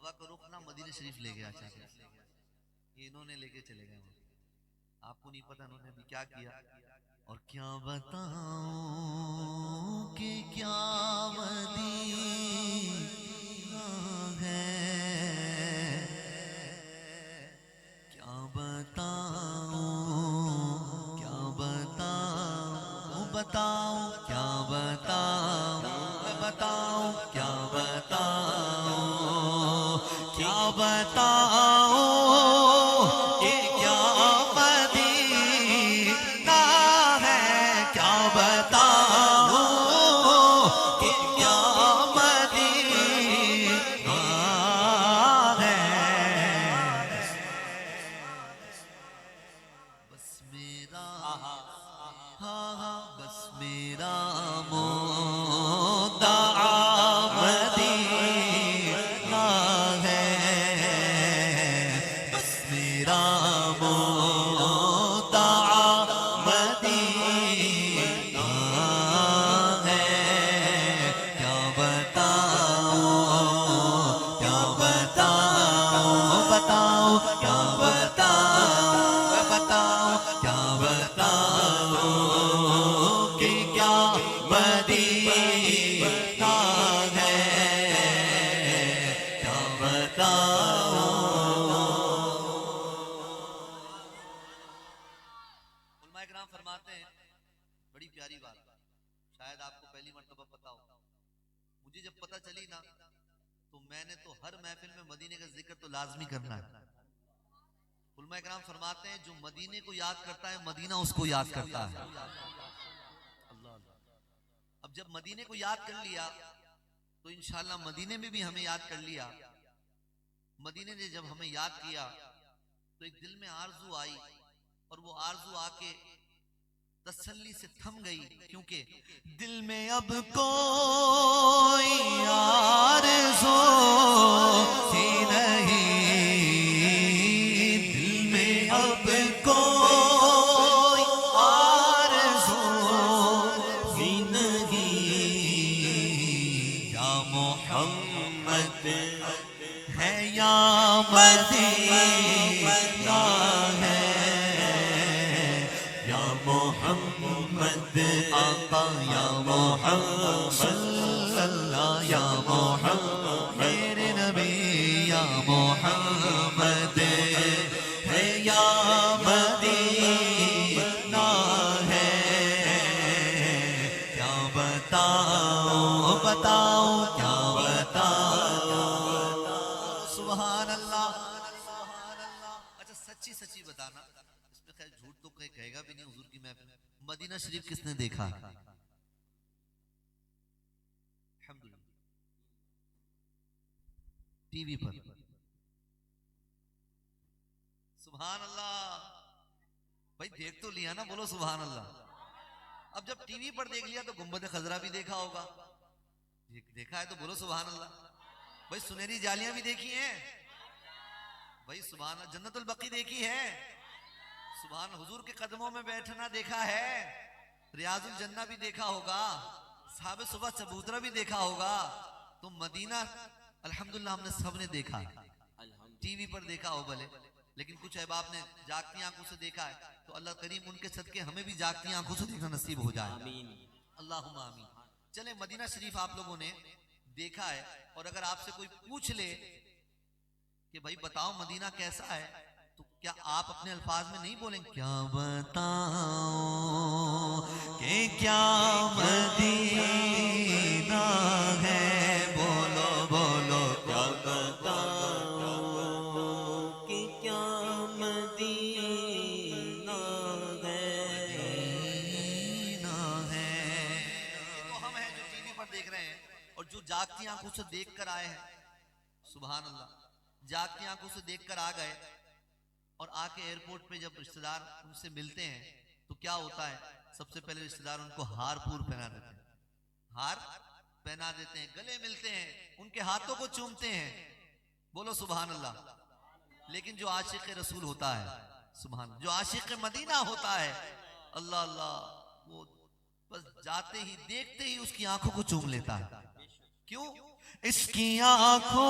ہوا کا رخ نہ مدینہ شریف لے گیا چاہتے یہ انہوں نے لے کے چلے گئے. آپ کو نہیں پتا انہوں نے ابھی کیا کیا. اور کیا بتاؤں کہ کیا مدینہ ہے, کیا بتاؤں, کیا بتاؤں, بتاؤں کیا بتاؤں, بتاؤں کیا بتاؤں, کیا بتاؤں کہ کیا مدینہ ہے, کیا بتاؤں کہ کیا مدینہ ہے. بس میرا بس میرا مدعا مدینہ ہے, بس میرا مدعا مدینہ ہے. کیا بتاؤں, کیا بتاؤں, بتاؤں کیا بتاؤں, بتاؤں کیا بتاؤں کہ کیا مدینہ ہے, کیا بتاؤں. علماء کرام فرماتے ہیں بڑی پیاری بات, شاید آپ کو پہلی مرتبہ پتا ہو, مجھے جب پتہ چلی نا تو میں نے تو ہر محفل میں مدینے کا ذکر تو لازمی کرنا ہے. علماء کرام فرماتے ہیں جو مدینے کو یاد کرتا ہے مدینہ اس کو یاد کرتا ہے. اللہ اللہ. اب جب مدینے کو یاد کر لیا تو انشاءاللہ مدینے میں بھی ہمیں یاد کر لیا. مدینے نے جب ہمیں یاد کیا تو ایک دل میں آرزو آئی, اور وہ آرزو آ کے تسلی سے تھم گئی, کیونکہ دل میں اب کوئی آرزو ہی نہیں, دل میں اب کوئی آرزو ہی نہیں. یا محمد ہے یا مدینہ ہے, یا محمد آقا, یا محمد صلی اللہ, یا محمد میرے نبی, یا محمد ہے یا مدینہ ہے. کیا بتاؤں, بتاؤں کیا بتاؤں. سبحان اللہ. اچھا سچی سچی بتانا, اس میں خیر جھوٹ تو کہے گا بھی نہیں حضور کی محفل میں, مدینہ شریف کس نے دیکھا؟ الحمدللہ ٹی وی پر. سبحان اللہ بھائی, دیکھ تو لیا نا, بولو سبحان اللہ. اب جب ٹی وی پر دیکھ لیا تو گنبد خضرا بھی دیکھا ہوگا, دیکھا ہے تو بولو سبحان اللہ. بھائی سنہری جالیاں بھی دیکھی ہیں بھائی, سبحان اللہ. جنت البقیع دیکھی ہے, سبحان. حضور کے قدموں میں بیٹھنا دیکھا ہے, ریاض الجنہ بھی دیکھا ہوگا, صحابہ صبح چبوترا بھی دیکھا ہوگا. تو مدینہ الحمدللہ ہم نے سب نے دیکھا, ٹی وی پر دیکھا ہو بھلے, لیکن کچھ احباب نے جاگتی آنکھوں سے دیکھا ہے. تو اللہ کریم ان کے صدقے ہمیں بھی جاگتی آنکھوں سے دیکھنا نصیب ہو جائے, اللہم آمین. چلیں مدینہ شریف آپ لوگوں نے دیکھا ہے, اور اگر آپ سے کوئی پوچھ لے کہ بھائی بتاؤ مدینہ کیسا ہے, تو کیا آپ اپنے الفاظ میں نہیں بولیں کیا بتاؤں کہ کیا مدینہ ہے, بولو بولو کیا بتاؤں کہ کیا مدینہ ہے, مدینہ ہے. یہ تو ہم ہیں جو ٹی وی پر دیکھ رہے ہیں, اور جو جاگتی آنکھوں سے دیکھ کر آئے ہیں, سبحان اللہ, جاگتی آنکھوں سے دیکھ کر آ گئے, اور آ کے ایئرپورٹ پہ جب رشتہ دار ان سے ملتے ہیں تو کیا ہوتا ہے, سب سے پہلے رشتہ دار ان کو ہار پور پہنا دیتے ہیں, ہار پہنا دیتے ہیں, گلے ملتے ہیں, ان کے ہاتھوں کو چومتے ہیں, بولو سبحان اللہ. لیکن جو عاشق رسول ہوتا ہے, سبحان, جو عاشق مدینہ ہوتا ہے, اللہ اللہ, وہ بس جاتے ہی دیکھتے ہی اس کی آنکھوں کو چوم لیتا ہے. کیوں؟ اس کی آنکھوں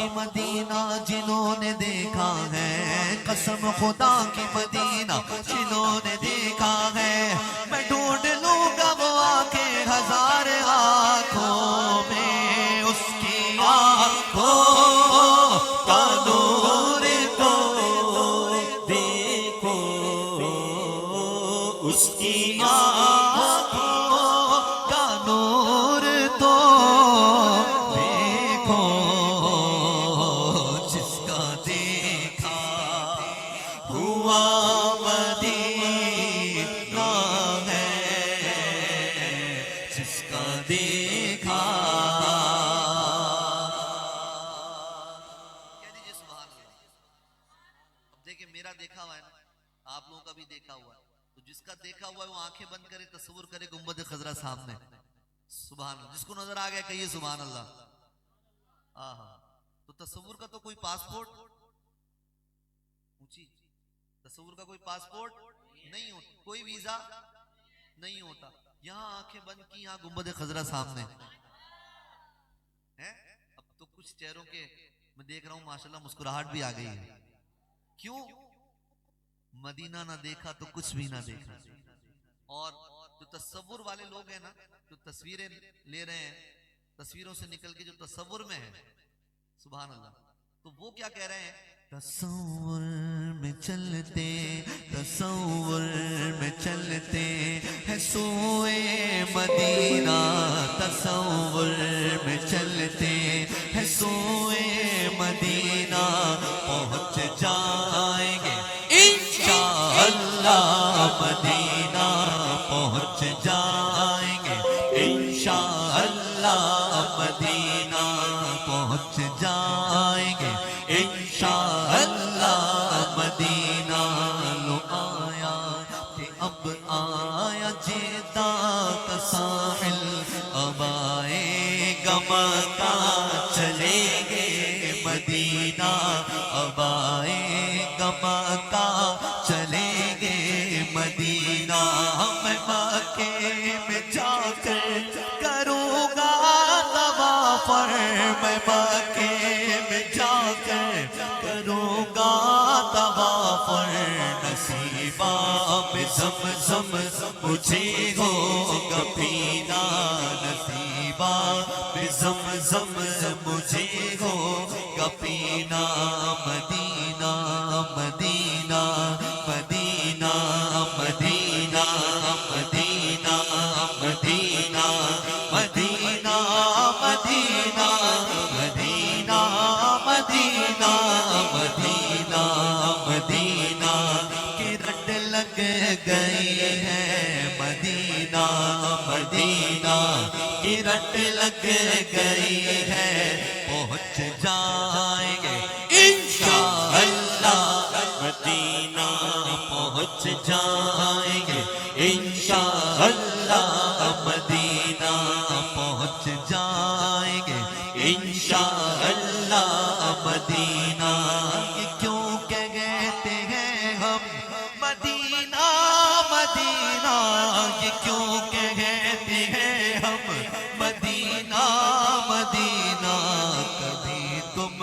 کی مدینہ جنہوں نے دیکھا ہے، قسم خدا کی مدینہ جنہوں نے دیکھا ہے، میں ڈھونڈ لوں گا وہ آنکھیں ہزار آنکھوں میں، اس کی آنکھوں کا نور تو دیکھو، اس کی آنکھوں کا نور تو دیکھو، جس کا دیکھا ہوا مدینہ ہے، جس کا دیکھا۔ کہہ دیجیے سبحان اللہ۔ اب دیکھیں میرا دیکھا ہوا ہے نا، آپ لوگوں کا بھی دیکھا ہوا ہے، تو جس کا دیکھا ہوا ہے وہ آنکھیں بند کرے، تصور کرے گنبد خضرا سامنے، سبحان اللہ۔ جس کو نظر آ گیا کہیے سبحان اللہ۔ آہا، تو تصور کا تو کوئی پاسپورٹ اونچی، تصور کا کوئی پاسپورٹ نہیں ہوتا، کوئی ویزا نہیں ہوتا، یہاں آنکھیں بند کی، یہاں گنبد خضرا سامنے ہے۔ اب تو کچھ چہروں کے میں دیکھ رہا ہوں ماشاءاللہ مسکراہٹ بھی آ گئی ہے، کیوں؟ مدینہ نہ دیکھا تو کچھ بھی نہ دیکھا۔ اور جو تصور والے لوگ ہیں نا، جو تصویریں لے رہے ہیں، تصویروں سے نکل کے جو تصور میں ہے، سبحان اللہ، تو وہ کیا کہہ رہے ہیں؟ تصور میں چلتے، تصور میں چلتے ہے سوئے مدینہ، تصور میں چلتے ہے سوئے مدینہ، پہنچ جائیں گے انشاءاللہ مدینہ، پہنچ جائیں گے انشاءاللہ مدینہ، پہنچ جائیں گے انشاءاللہ مدینہ۔ لو آیا کہ اب آیا جدہ کا ساحل، اب آئے گا مکہ چلیں گے مدینہ، اب آئے گا مکہ چلیں گے مدینہ، میں مکے میں جا کر کروں گا طواف، میں مکے میں جا کر کروں گا طواف، نصیبہ میں زمزم مجھے ہوگا پینا، نصیبہ میں زمزم مجھے ہوگا پینا، مدینہ مدینہ مدینہ مدینہ مدینہ مدینہ مدینہ مدینہ مدینہ مدینہ مدینہ مدینہ کی رٹ لگ گئی ہے، مدینہ مدینہ کی رٹ لگ گئی ہے، پہنچ جائیں گے انشاءاللہ مدینہ، پہنچ جائیں گے انشاءاللہ مدینہ، پہنچ جائیں گے انشاءاللہ مدینہ۔ یہ کیوں کہتے ہیں ہم مدینہ مدینہ، یہ کیوں کہتے ہیں ہم مدینہ مدینہ، کبھی تم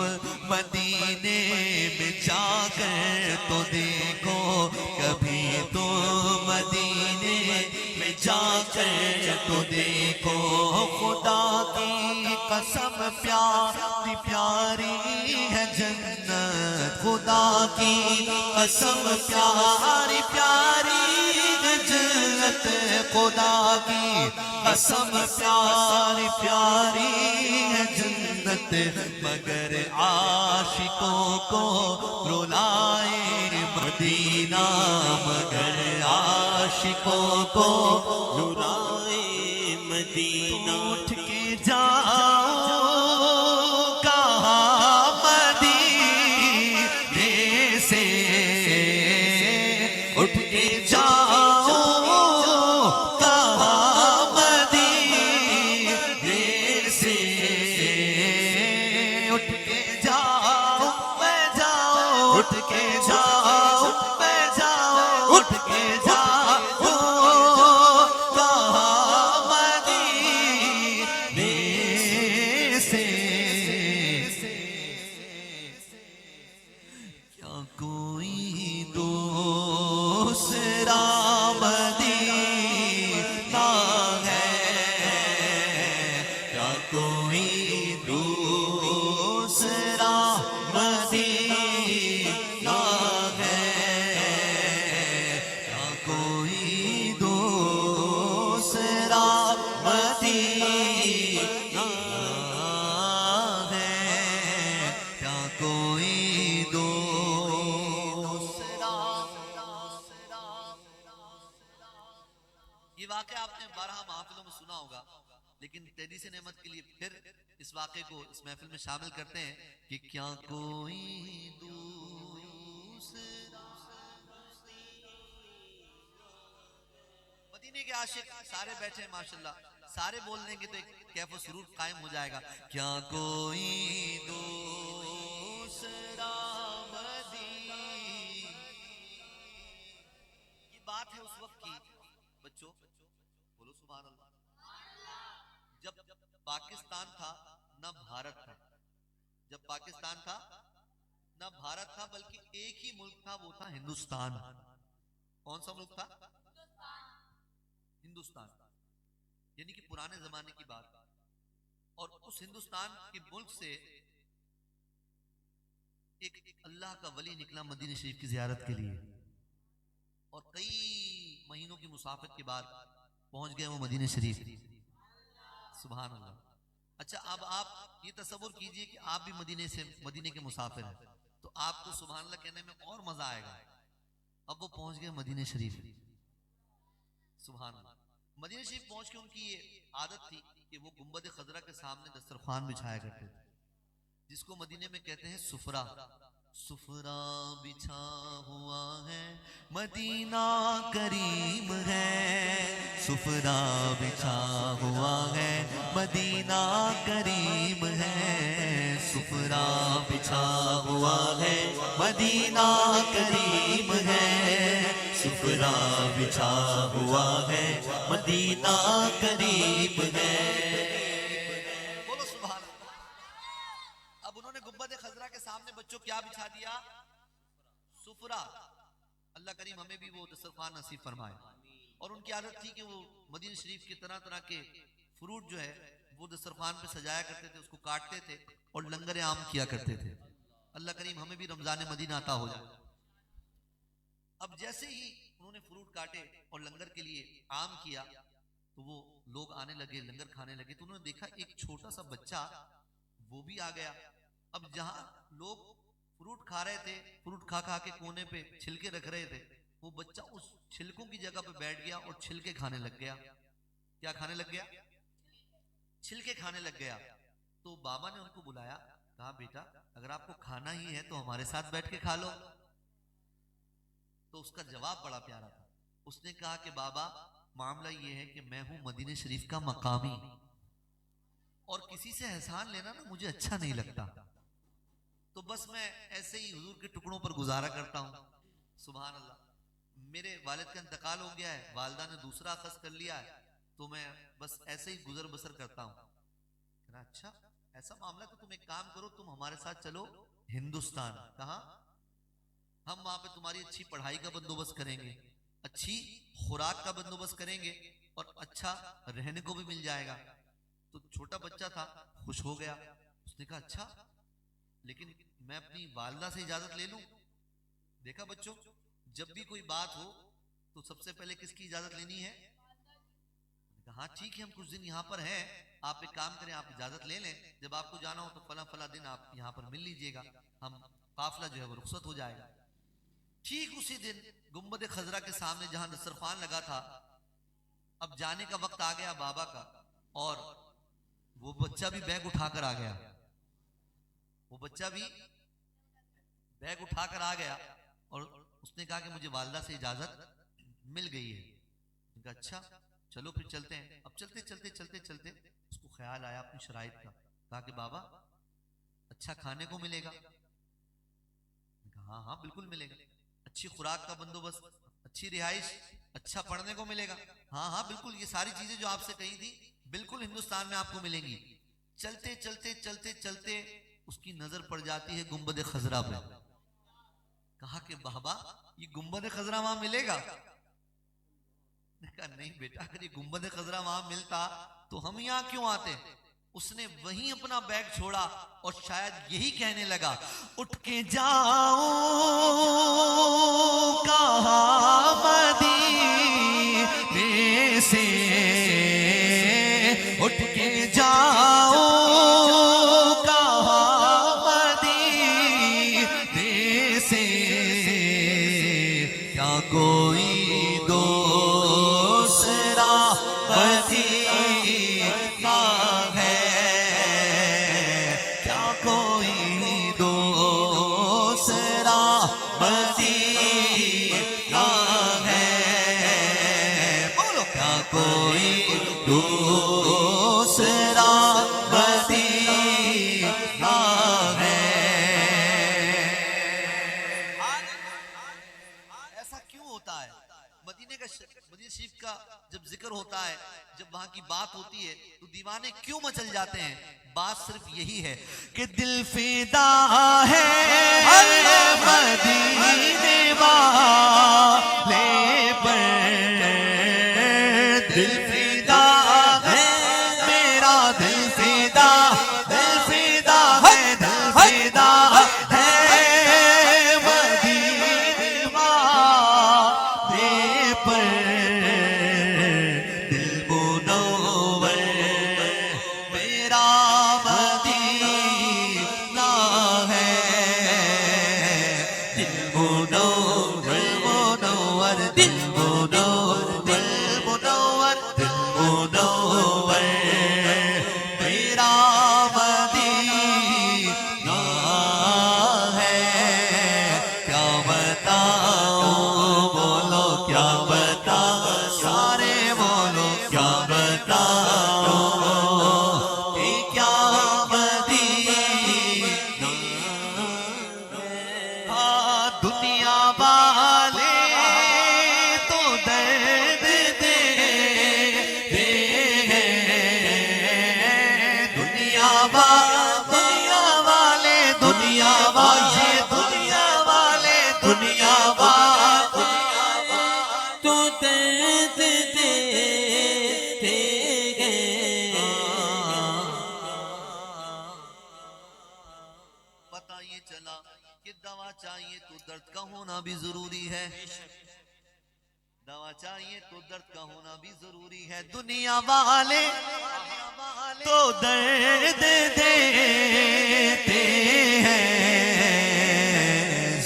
مدینے میں جا کر تو دیکھو، کبھی تم مدینے میں جا کر تو دیکھو، خدا کی قسم پیاری پیاری ہے جنت، خدا کی قسم پیاری پیاری ہے جنت، خدا کی قسم پیاری پیاری ہے جنت، مگر عاشقوں کو رلائے مدینہ، مگر عاشقوں کو رلائے مدینہ۔ اٹھ کے جاؤ کہاں مدینے سے، اٹھ کے جاؤ کہاں مدینے سے، اٹھ کے جاؤ میں جاؤ، اٹھ کے جاؤ میں جاؤ، اٹھ کے جاؤ کہاں مدینے سے، لیکن تیری سے نعمت کے لیے پھر اس واقعے کو اس محفل میں شامل کرتے ہیں کہ کیا کوئی دوسرا مدینے کے عاشق سارے بیٹھے ہیں ماشاءاللہ، سارے بول دیں گے تو ایک کیف و سرور قائم ہو جائے گا. کیا کوئی دوسرا مدینہ، یہ بات ہے اس وقت کی بچوں، بولو سبحان اللہ. جب پاکستان تھا نہ بھارت تھا، جب پاکستان تھا نہ بھارت تھا بلکہ ایک ہی ملک تھا، وہ تھا ہندوستان. کون سا ملک تھا؟ ہندوستان. یعنی کہ پرانے زمانے کی بات. اور اس ہندوستان کے ملک سے ایک اللہ کا ولی نکلا مدینہ شریف کی زیارت کے لیے، اور کئی مہینوں کی مسافت کے بعد پہنچ گئے وہ مدینہ شریف. سبحان اللہ. اچھا اب آپ یہ تصور کیجئے کہ آپ بھی مدینے کے مسافر ہیں، تو آپ کو سبحان اللہ کہنے میں اور مزہ آئے گا. اب وہ پہنچ گئے مدینہ شریف. سبحان اللہ. مدینہ شریف پہنچ کے ان کی یہ عادت تھی کہ وہ گنبد خضرا کے سامنے دسترخوان بچھایا کرتے تھے، جس کو مدینے میں کہتے ہیں سفرہ. سفرہ بچھا ہوا ہے مدینہ کریم ہے، سفرہ بچھا ہوا ہے مدینہ کریم ہے، سفرہ بچھا ہوا ہے مدینہ کریم ہے، سفرہ بچھا ہوا ہے مدینہ کریم ہے. بولو سبحان اللہ. اب انہوں نے گنبد خضرا کے سامنے بچوں کیا بچھا دیا؟ سفرہ. اللہ کریم ہمیں بھی وہ دسترخوان نصیب فرمائے. اور ان کی عادت تھی کہ وہ مدینہ شریف کے طرح طرح کے فروٹ جو ہے وہ دسترخوان پہ سجایا کرتے تھے، اس کو کاٹتے تھے اور لنگر عام کیا کرتے تھے. اللہ کریم ہمیں بھی رمضان مدینہ عطا ہو جائے. اب جیسے ہی انہوں نے فروٹ کاٹے اور لنگر کے لیے عام کیا تو وہ لوگ آنے لگے، لنگر کھانے لگے. تو انہوں نے دیکھا ایک چھوٹا سا بچہ وہ بھی آ گیا. اب جہاں لوگ فروٹ کھا رہے تھے، فروٹ کھا کھا کے کونے پہ چھلکے رکھ رہے تھے، وہ بچہ اس چھلکوں کی جگہ پہ بیٹھ گیا اور چھلکے کھانے لگ گیا. کیا کھانے لگ گیا؟ چھلکے کھانے لگ گیا. تو بابا نے ان کو بلایا، کہا بیٹا اگر آپ کو کھانا ہی ہے تو ہمارے ساتھ بیٹھ کے کھا لو. تو اس کا جواب بڑا پیارا تھا. اس نے کہا کہ بابا معاملہ یہ ہے کہ میں ہوں مدینہ شریف کا مقامی، اور کسی سے احسان لینا نا مجھے اچھا نہیں لگتا، تو بس میں ایسے ہی حضور کے ٹکڑوں پر گزارا کرتا ہوں. سبحان اللہ. میرے والد کا انتقال ہو گیا ہے، والدہ نے دوسرا اخذ کر لیا ہے، تو میں بس ایسے ہی گزر بسر کرتا ہوں. کہنا اچھا ایسا معاملہ تو تم ایک کام کرو، تم ہمارے ساتھ چلو ہندوستان. کہاں؟ ہم وہاں پہ تمہاری اچھی پڑھائی کا بندوبست کریں گے، اچھی خوراک کا بندوبست کریں گے، اور اچھا رہنے کو بھی مل جائے گا. تو چھوٹا بچہ تھا، خوش ہو گیا. اس نے کہا اچھا لیکن میں اپنی والدہ سے اجازت لے لوں. دیکھا بچوں، جب بھی کوئی بات ہو تو سب سے پہلے کس کی اجازت لینی ہے؟ کہا ہاں ٹھیک ہے ہم کچھ دن یہاں پر ہیں، آپ ایک کام کریں آپ اجازت لے لیں، جب آپ کو جانا ہو تو فلاں فلاں دن آپ یہاں پر مل لیجئے گا، ہم قافلہ جو ہے وہ رخصت ہو جائے گا. ٹھیک اسی دن گنبد خضرا کے سامنے جہاں دسترخوان لگا تھا، اب جانے کا وقت آ گیا بابا کا، اور وہ بچہ بھی بیگ اٹھا کر آ گیا. وہ بچہ بھی بیگ اٹھا کر آ گیا اور اس نے کہا کہ مجھے والدہ سے اجازت مل گئی ہے. کہا اچھا چلو پھر چلتے ہیں. اب چلتے چلتے چلتے چلتے اس کو خیال آیا اپنی شرائط کا. کہا کہ بابا اچھا کھانے کو ملے گا؟ کہا ہاں ہاں بالکل ملے گا. اچھی خوراک کا بندوبست، اچھی رہائش، اچھا پڑھنے کو ملے گا؟ ہاں ہاں بالکل، یہ ساری چیزیں جو آپ سے کہی تھی بالکل ہندوستان میں آپ کو ملیں گی. چلتے چلتے چلتے چلتے اس کی نظر پڑ جاتی ہے گنبد خضرا پہ. کہا کہ بابا یہ گنبد خضرا وہاں ملے گا؟ نے کہا نہیں بیٹا، اگر یہ گنبد خضرا وہاں ملتا تو ہم یہاں کیوں آتے. اس نے وہیں اپنا بیگ چھوڑا اور شاید یہی کہنے لگا، اٹھ کے جاؤ کہاں مدینے سے، اٹھ کے جاؤ کہاں مدینے سے، کیا کوئی دوسرا مدینہ کا جب ذکر ہوتا ہے، جب وہاں کی بات ہوتی ہے تو دیوانے کیوں مچل جاتے ہیں؟ بات صرف یہی ہے کہ دل فدا ہے مدینے والے پر، دل فدا ہے میرا، دل فدا، دل فدا ہے، دل فدا ہے مدینے والے پر، دل منور میرا مدینہ ہے، دل منور منور، دل منور، دل منور، دل منور میرا مدینہ ہے۔ کیا بتاؤں بولو، کیا بتاؤں سارے بولو، کیا بتاؤں کہ کیا مدینہ ہے۔ دنیا والے تو درد دیتے ہیں، دنیا والے، دنیا والے، دنیا والے، دنیا والے تو درد دیتے ہیں۔ پتہ یہ چلا کہ دوا چاہیے تو درد کا ہونا بھی ضروری ہے، دوا چاہیے تو درد کا ہونا بھی ضروری ہے۔ دنیا والے تو درد دیتے ہیں،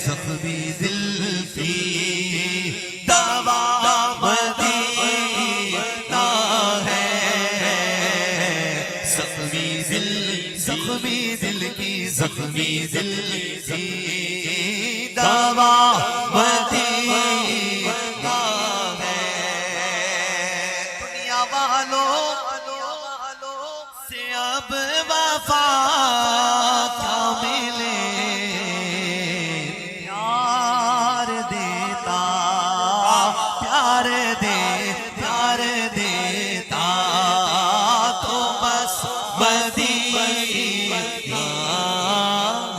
زخمی دل کی دوا مدینہ ہے، زخمی دل، زخمی دل کی، زخمی دل کی دوا مدینہ ہے۔ دنیا والوں سے اب وفا کیا ملے، پیار دیتا، پیار پیار دیتا تو بس مدینہ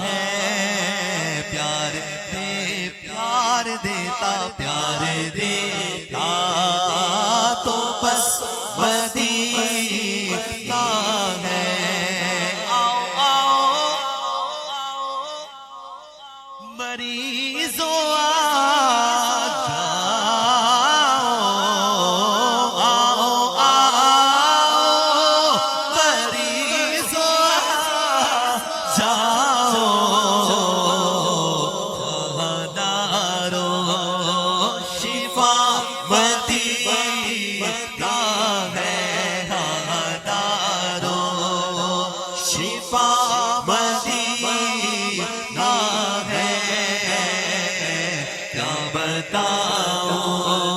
ہے، پیار دیتا، پیار دیتا تو بس مدینہ ہے۔ آؤ آؤ مریضوں آ جاؤ، آؤ مریضوں آ جاؤ، شفا مدینہ ہے، دارو شفا مدینہ ہے۔ کیا بتاؤں